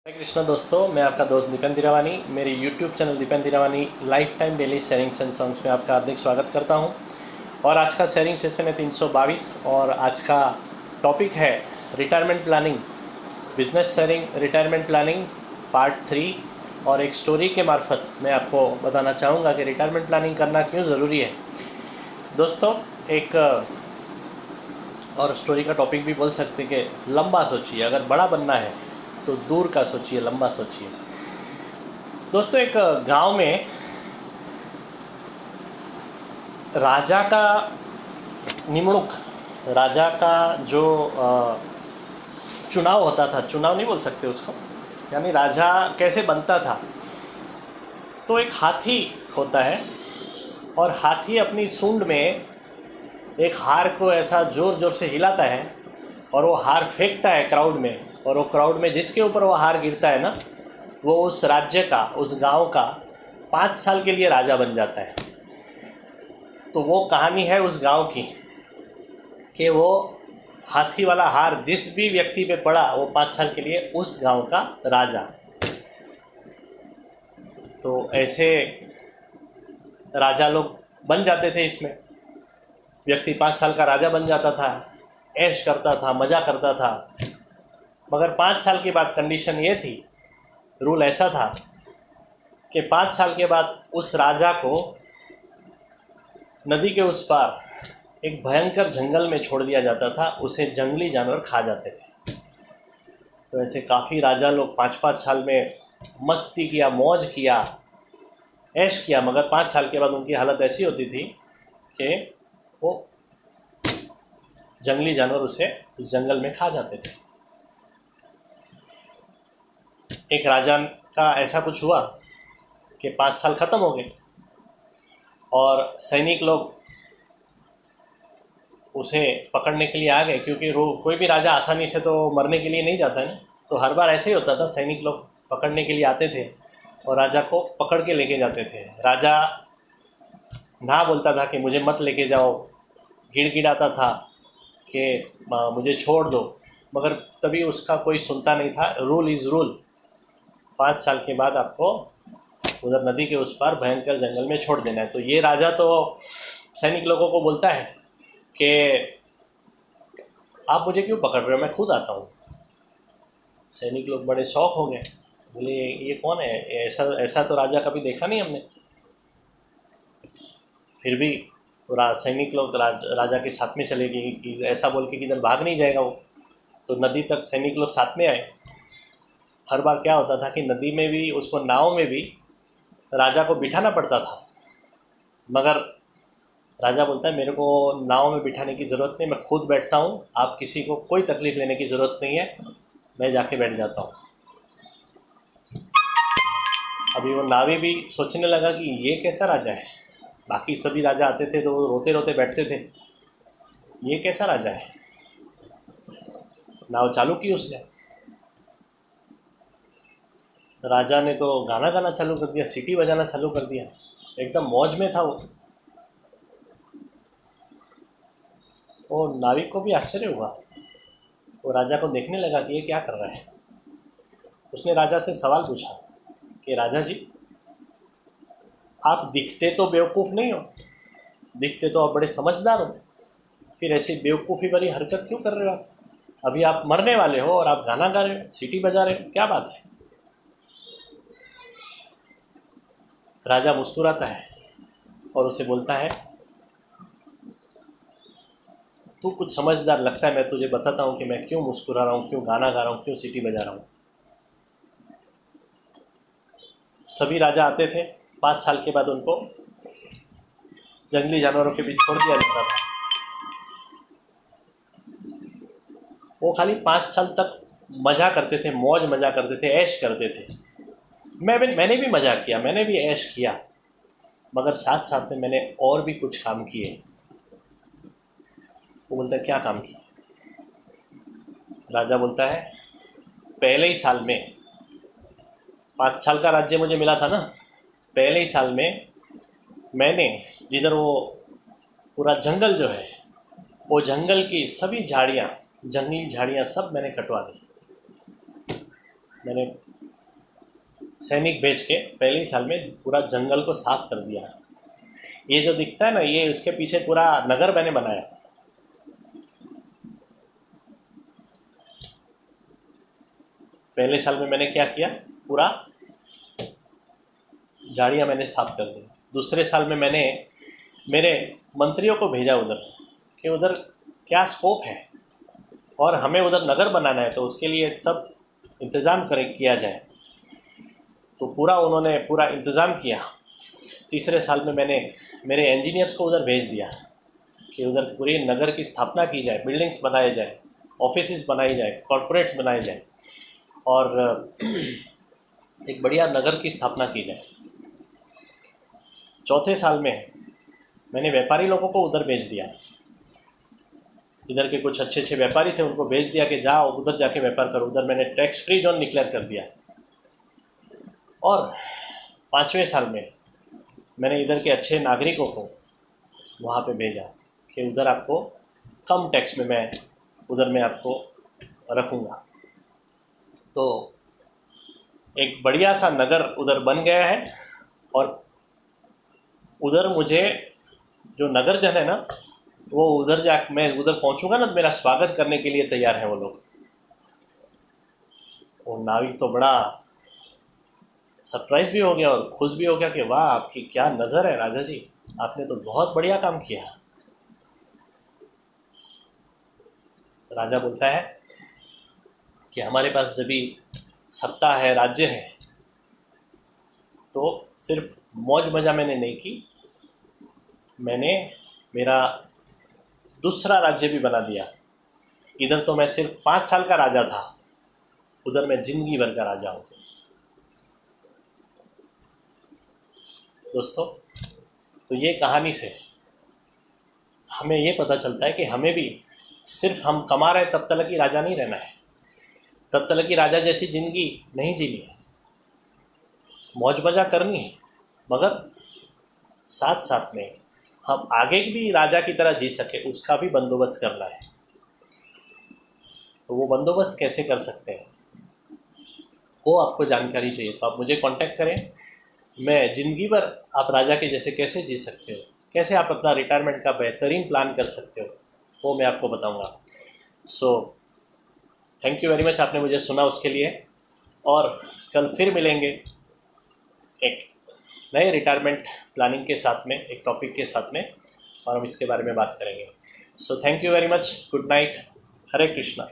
हरे कृष्णा दोस्तों, मैं आपका दोस्त दीपेन दिरावानी मेरे YouTube channel Deepen Dirawani life time daily sharings and songs में आपका हार्दिक स्वागत करता हूं। और आज का शेयरिंग सेशन है 322 और आज का टॉपिक है retirement planning, business sharing retirement planning part 3। और एक स्टोरी के मार्फत मैं आपको बताना चाहूँगा कि रिटायरमेंट प्लानिंग करना क्यों ज़रूरी है। दोस्तों, एक और स्टोरी का टॉपिक भी बोल सकते कि लंबा सोचिए, अगर बड़ा बनना है तो दूर का सोचिए, लंबा सोचिए। दोस्तों, एक गांव में राजा का निमणूक, राजा का जो चुनाव होता था, चुनाव नहीं बोल सकते उसको, यानी राजा कैसे बनता था। तो एक हाथी होता है और हाथी अपनी सूंड में एक हार को ऐसा ज़ोर ज़ोर से हिलाता है और वो हार फेंकता है क्राउड में, और वो क्राउड में जिसके ऊपर वो हार गिरता है ना, वो उस राज्य का, उस गांव का 5 साल के लिए राजा बन जाता है। तो वो कहानी है उस गांव की कि वो हाथी वाला हार जिस भी व्यक्ति पे पड़ा वो 5 साल के लिए उस गांव का राजा। तो ऐसे राजा लोग बन जाते थे। इसमें व्यक्ति 5 साल का राजा बन जाता था, ऐश करता था, मज़ा करता था। मगर 5 साल के बाद कंडीशन ये थी, रूल ऐसा था कि 5 साल के बाद उस राजा को नदी के उस पार एक भयंकर जंगल में छोड़ दिया जाता था, उसे जंगली जानवर खा जाते थे। तो ऐसे काफ़ी राजा लोग 5-5 साल में मस्ती किया, मौज किया, ऐश किया, मगर 5 साल के बाद उनकी हालत ऐसी होती थी कि वो जंगली जानवर उसे उस जंगल में खा जाते थे। एक राजा का ऐसा कुछ हुआ कि 5 साल ख़त्म हो गए और सैनिक लोग उसे पकड़ने के लिए आ गए, क्योंकि कोई भी राजा आसानी से तो मरने के लिए नहीं जाता है। तो हर बार ऐसे ही होता था, सैनिक लोग पकड़ने के लिए आते थे और राजा को पकड़ के लेके जाते थे। राजा ना बोलता था कि मुझे मत लेके जाओ, गिड़गिड़ाता था कि मुझे छोड़ दो, मगर तभी उसका कोई सुनता नहीं था। Rule is rule. 5 साल के बाद आपको उधर नदी के उस पार भयंकर जंगल में छोड़ देना है। तो ये राजा तो सैनिक लोगों को बोलता है कि आप मुझे क्यों पकड़ रहे हो, मैं खुद आता हूँ। सैनिक लोग बड़े शौक हो गए, बोले ये कौन है, ऐसा ऐसा तो राजा कभी देखा नहीं हमने। फिर भी सैनिक लोग राजा के साथ में चले गए कि ऐसा बोल के किधर भाग नहीं जाएगा वो। तो नदी तक सैनिक लोग साथ में आए। हर बार क्या होता था कि नदी में भी, उसको नाव में भी राजा को बिठाना पड़ता था, मगर राजा बोलता है मेरे को नाव में बिठाने की ज़रूरत नहीं, मैं खुद बैठता हूँ, आप किसी को कोई तकलीफ़ लेने की ज़रूरत नहीं है, मैं जाके बैठ जाता हूँ। अभी वो नावी भी सोचने लगा कि ये कैसा राजा है। बाकी सभी राजा आते थे तो वो रोते रोते बैठते थे, ये कैसा राजा है। नाव चालू की उसने, राजा ने तो गाना गाना चालू कर दिया, सीटी बजाना चालू कर दिया, एकदम मौज में था वो। और नाविक को भी आश्चर्य हुआ, वो राजा को देखने लगा कि ये क्या कर रहा है। उसने राजा से सवाल पूछा कि राजा जी, आप दिखते तो बेवकूफ़ नहीं हो, दिखते तो आप बड़े समझदार हो, फिर ऐसी बेवकूफ़ी भरी हरकत क्यों कर रहे हो आप? अभी आप मरने वाले हो और आप गाना गा रहे हो, सीटी बजा रहे हो, क्या बात है। राजा मुस्कुराता है और उसे बोलता है तू कुछ समझदार लगता है, मैं तुझे बताता हूँ कि मैं क्यों मुस्कुरा रहा हूँ, क्यों गाना गा रहा हूँ, क्यों सीटी बजा रहा हूँ। सभी राजा आते थे, 5 साल के बाद उनको जंगली जानवरों के बीच छोड़ दिया जाता था। वो खाली 5 साल तक मज़ा करते थे, मौज मज़ा करते थे, ऐश करते थे। मैंने भी मज़ा किया, मैंने भी ऐश किया, मगर साथ साथ में मैंने और भी कुछ काम किए। वो बोलता है क्या काम किए? राजा बोलता है पहले ही साल में, 5 साल का राज्य मुझे मिला था ना, पहले ही साल में मैंने, जिधर वो पूरा जंगल जो है, वो जंगल की सभी झाड़ियाँ, जंगली झाड़ियाँ सब मैंने कटवा दी। मैंने सैनिक भेज के पहले ही साल में पूरा जंगल को साफ कर दिया। ये जो दिखता है ना, ये उसके पीछे पूरा नगर मैंने बनाया। पहले साल में मैंने क्या किया, पूरा झाड़ियाँ मैंने साफ कर दी। दूसरे साल में मैंने मेरे मंत्रियों को भेजा उधर कि उधर क्या स्कोप है और हमें उधर नगर बनाना है, तो उसके लिए सब इंतज़ाम किया जाए। तो पूरा उन्होंने पूरा इंतज़ाम किया। तीसरे साल में मैंने मेरे इंजीनियर्स को उधर भेज दिया कि उधर पूरे नगर की स्थापना की जाए, बिल्डिंग्स बनाए जाए, ऑफिसेस बनाई जाए, कॉरपोरेट्स बनाए जाए और एक बढ़िया नगर की स्थापना की जाए। चौथे साल में मैंने व्यापारी लोगों को उधर भेज दिया। इधर के कुछ अच्छे अच्छे व्यापारी थे, उनको भेज दिया कि जाओ उधर जाके व्यापार करो। उधर मैंने टैक्स फ्री जोन डिक्लेयर कर दिया। और पाँचवें साल में मैंने इधर के अच्छे नागरिकों को वहाँ पे भेजा कि उधर आपको कम टैक्स में मैं उधर मैं आपको रखूँगा। तो एक बढ़िया सा नगर उधर बन गया है और उधर मुझे जो नगरजन है ना, वो उधर मैं उधर पहुंचूंगा ना, तो मेरा स्वागत करने के लिए तैयार है वो लोग। वो नाविक तो बड़ा सरप्राइज भी हो गया और खुश भी हो गया कि वाह, आपकी क्या नज़र है राजा जी, आपने तो बहुत बढ़िया काम किया। राजा बोलता है कि हमारे पास जब भी सत्ता है, राज्य है, तो सिर्फ मौज मजा मैंने नहीं की, मैंने मेरा दूसरा राज्य भी बना दिया। इधर तो मैं सिर्फ 5 साल का राजा था, उधर मैं जिंदगी भर का राजा हूँ। दोस्तों, तो ये कहानी से हमें ये पता चलता है कि हमें भी सिर्फ हम कमा रहे तब तक ही राजा नहीं रहना है, तब तक ही राजा जैसी ज़िंदगी नहीं जीनी है, मौज मजा करनी है, मगर साथ साथ में हम आगे भी राजा की तरह जी सके उसका भी बंदोबस्त करना है। तो वो बंदोबस्त कैसे कर सकते हैं, वो आपको जानकारी चाहिए तो आप मुझे कांटेक्ट करें। मैं ज़िंदगी भर आप राजा के जैसे कैसे जी सकते हो, कैसे आप अपना रिटायरमेंट का बेहतरीन प्लान कर सकते हो, वो मैं आपको बताऊंगा। So thank you very much, आपने मुझे सुना उसके लिए। और कल फिर मिलेंगे एक नए रिटायरमेंट प्लानिंग के साथ में, एक टॉपिक के साथ में, और हम इसके बारे में बात करेंगे। So thank you very much, good night, Hare Krishna.